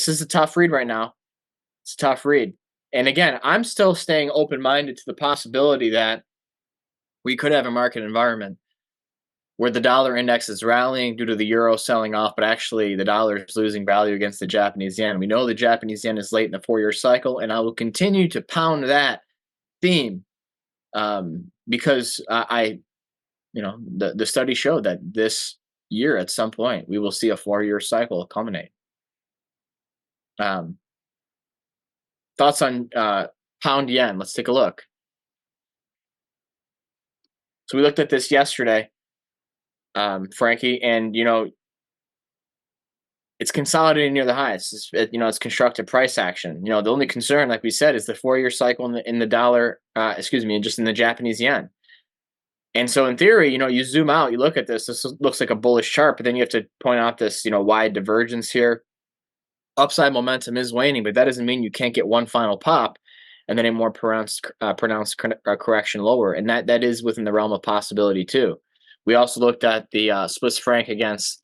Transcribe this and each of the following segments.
This is a tough read right now. It's a tough read. And again, I'm still staying open-minded to the possibility that we could have a market environment where the dollar index is rallying due to the euro selling off, but actually the dollar is losing value against the Japanese yen. We know the Japanese yen is late in the 4-year cycle, and I will continue to pound that theme because the study showed that this year at some point we will see a 4-year cycle culminate. Um, Thoughts on pound yen? Let's take a look. So we looked at this yesterday, Frankie, and it's consolidating near the highs. It's constructive price action. The only concern, like we said, is the 4-year cycle in the dollar. Excuse me, just in the Japanese yen. And so, in theory, you zoom out, you look at this. This looks like a bullish chart, but then you have to point out this, wide divergence here. Upside momentum is waning, but that doesn't mean you can't get one final pop, and then a more pronounced correction lower, and that is within the realm of possibility too. We also looked at the Swiss franc against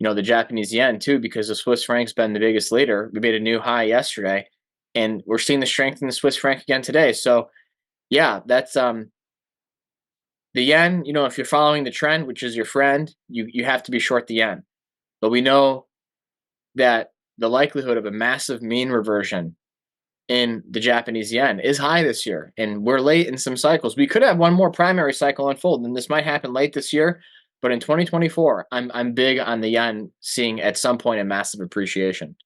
the Japanese yen too, because the Swiss franc's been the biggest leader. We made a new high yesterday, and we're seeing the strength in the Swiss franc again today. So yeah, that's the yen. If you're following the trend, which is your friend, you have to be short the yen. But we know that the likelihood of a massive mean reversion in the Japanese yen is high this year, and we're late in some cycles. We could have one more primary cycle unfold, and this might happen late this year. But in 2024, I'm big on the yen seeing at some point a massive appreciation.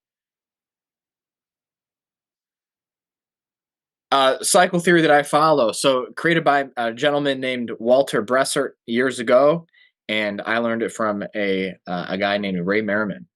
Cycle theory that I follow, so created by a gentleman named Walter Bressert years ago, and I learned it from a guy named Ray Merriman.